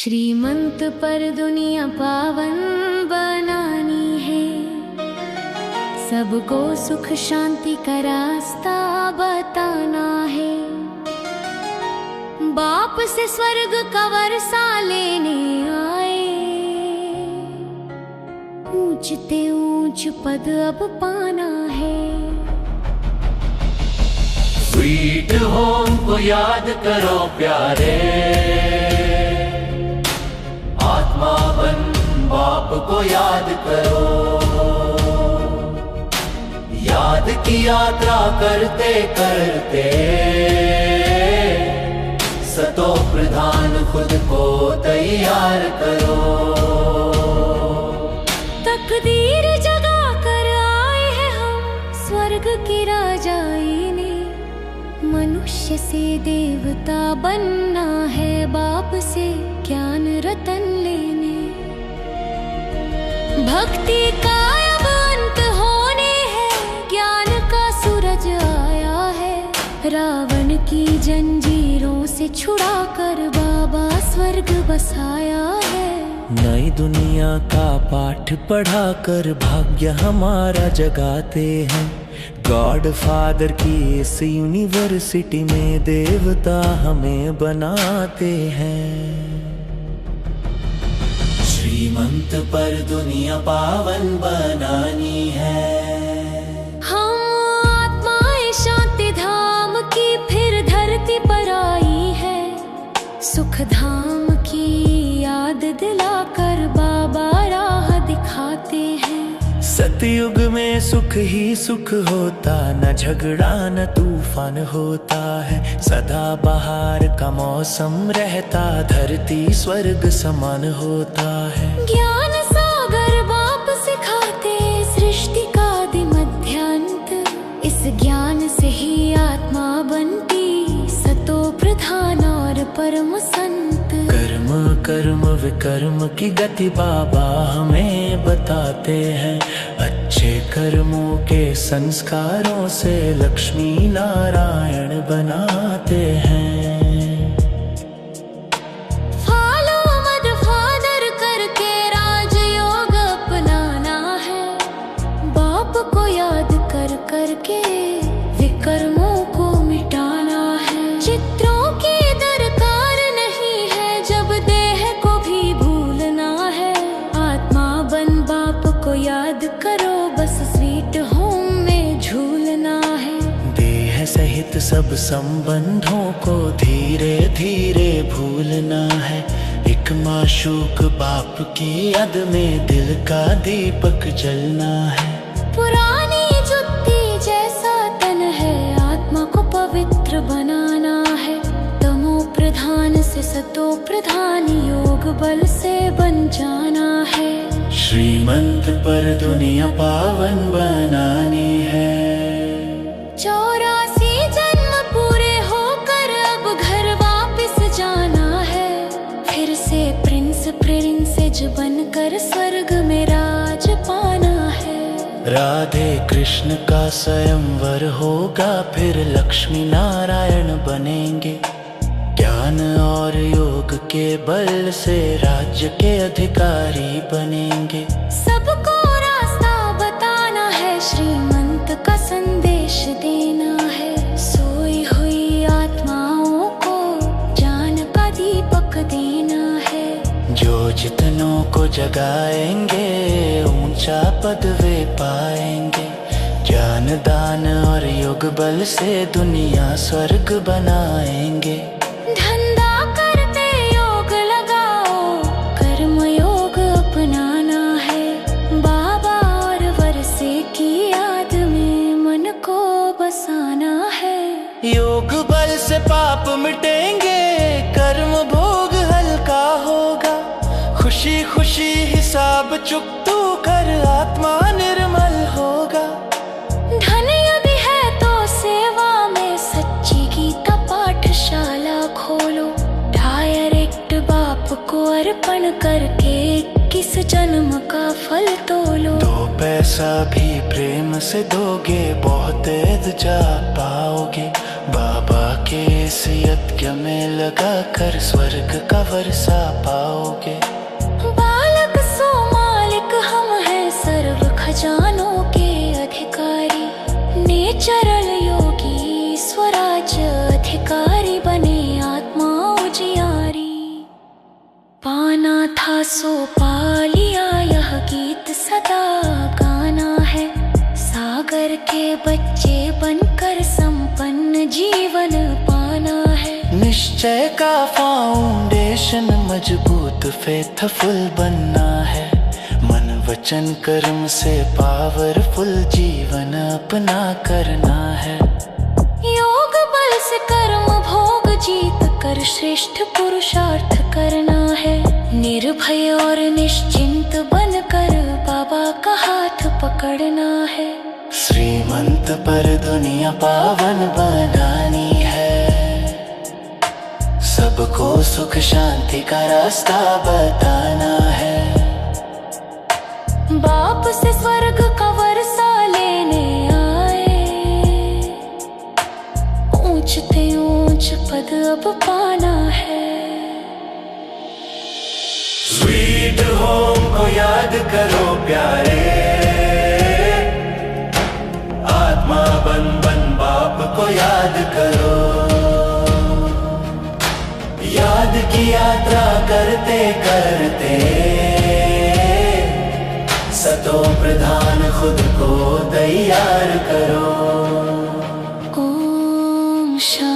श्रीमंत पर दुनिया पावन बनानी है, सबको सुख शांति का रास्ता बताना है। बाप से स्वर्ग का वर्षा लेने आए, ऊंचते ऊंच पद अब पाना है। स्वीट होम को याद करो प्यारे, आत्मा बन बाप को याद करो। याद की यात्रा करते करते सतो प्रधान खुद को तैयार करो। तकदीर जगा कर आए हैं हम स्वर्ग की राजाई ने, मनुष्य से देवता बनना है, बाप से ज्ञान रतन लेने। भक्ति का अब अंत होने है, ज्ञान का सूरज आया है। रावण की जंजीरों से छुड़ाकर बाबा स्वर्ग बसाया है। नई दुनिया का पाठ पढ़ाकर भाग्य हमारा जगाते हैं। गॉड फादर की इस यूनिवर्सिटी में देवता हमें बनाते हैं। श्रीमंत पर दुनिया पावन बनानी है। हम आत्माएं शांति धाम की फिर धरती पर आई है। सुख धाम की याद दिलाकर बाबा राह दिखाते हैं। सतयुग में सुख ही सुख होता, न झगड़ा न तूफान होता है। सदा बहार का मौसम रहता, धरती स्वर्ग समान होता है। ज्ञान सागर बाप सिखाते, सृष्टि का आदि मध्यांत। इस ज्ञान से ही आत्मा बनती, सतो प्रधान और परम संत। कर्म कर्म विकर्म की गति बाबा हमें बताते हैं। अच्छे कर्मों के संस्कारों से लक्ष्मी नारायण बनाते हैं। फॉलो मद फादर करके राजयोग अपनाना है। बाप को याद कर करके विकर्मों को मिटाना है। चित्रों की दरकार नहीं है, जब देह को भी भूलना है। आत्मा बन बाप को याद करो, बस स्वीट होम में झूलना है। देह सहित सब संबंधों को धीरे धीरे भूलना है। एक माशूक बाप की याद में दिल का दीपक जलना है। पुरानी जुत्ती जैसा तन है, आत्मा को पवित्र बनाना है। तमो प्रधान से सतो प्रधान, योग बल से बन जाना है। श्रीमंत पर दुनिया पावन बनानी है। 84 जन्म पूरे होकर अब घर वापस जाना है। फिर से प्रिंस प्रिंसेज बनकर स्वर्ग में राज पाना है। राधे कृष्ण का स्वयंवर होगा, फिर लक्ष्मी नारायण बनेंगे। ज्ञान और योग के बल से राज्य के अधिकारी बनेंगे। सबको रास्ता बताना है, श्रीमंत का संदेश देना है। सोई हुई आत्माओं को ज्ञान का दीपक देना है। जो जितनों को जगाएंगे, ऊंचा पद वे पाएंगे। ज्ञान दान और योग बल से दुनिया स्वर्ग बनाएंगे। धंधा करते योग लगाओ, कर्म योग अपनाना है। बाबा और वर्षे की याद में मन को बसाना है। योग बल से पाप मिटेंगे, कर्म भोग हल्का होगा। खुशी खुशी हिसाब चुकतू कर आत्मा निर्मल होगा। धन यदि है तो सेवा में सच्ची गीता पाठशाला खोलो। डायरेक्ट बाप को अर्पण करके किस जन्म का फल तोलो। 2 पैसा भी प्रेम से दोगे, बहुत तेज जा पाओगे। बाबा सेवा के इस यज्ञ में लगा कर स्वर्ग का वर्षा पाओगे। बालक सो मालिक हम हैं सर्व खजानों के अधिकारी। नेचरल योगी स्वराज अधिकारी बने आत्मा उजियारी। पाना था सो पा लिया यह गीत सदा गाना है। सागर के बच्चे बनकर संपन्न जीवन पाना है। निश्चय का फाउंडेशन मजबूत फेथफुल बनना है। मन वचन कर्म से पावरफुल जीवन अपना करना है। योग बल से कर्म भोग जीत कर श्रेष्ठ पुरुषार्थ करना है। निर्भय और निश्चिंत बनकर बाबा का हाथ पकड़ना है। श्रीमंत पर दुनिया पावन बनानी है। सबको सुख शांति का रास्ता बताना है। बाप से स्वर्ग का वर्षा लेने आए। ऊंचते ऊंच पद अब पाना है। स्वीट होम को याद करो प्यारे। आत्मा बन बन बाप को याद करो। याद की यात्रा करते करते सतो प्रधान खुद को तैयार करो। ओम शांति।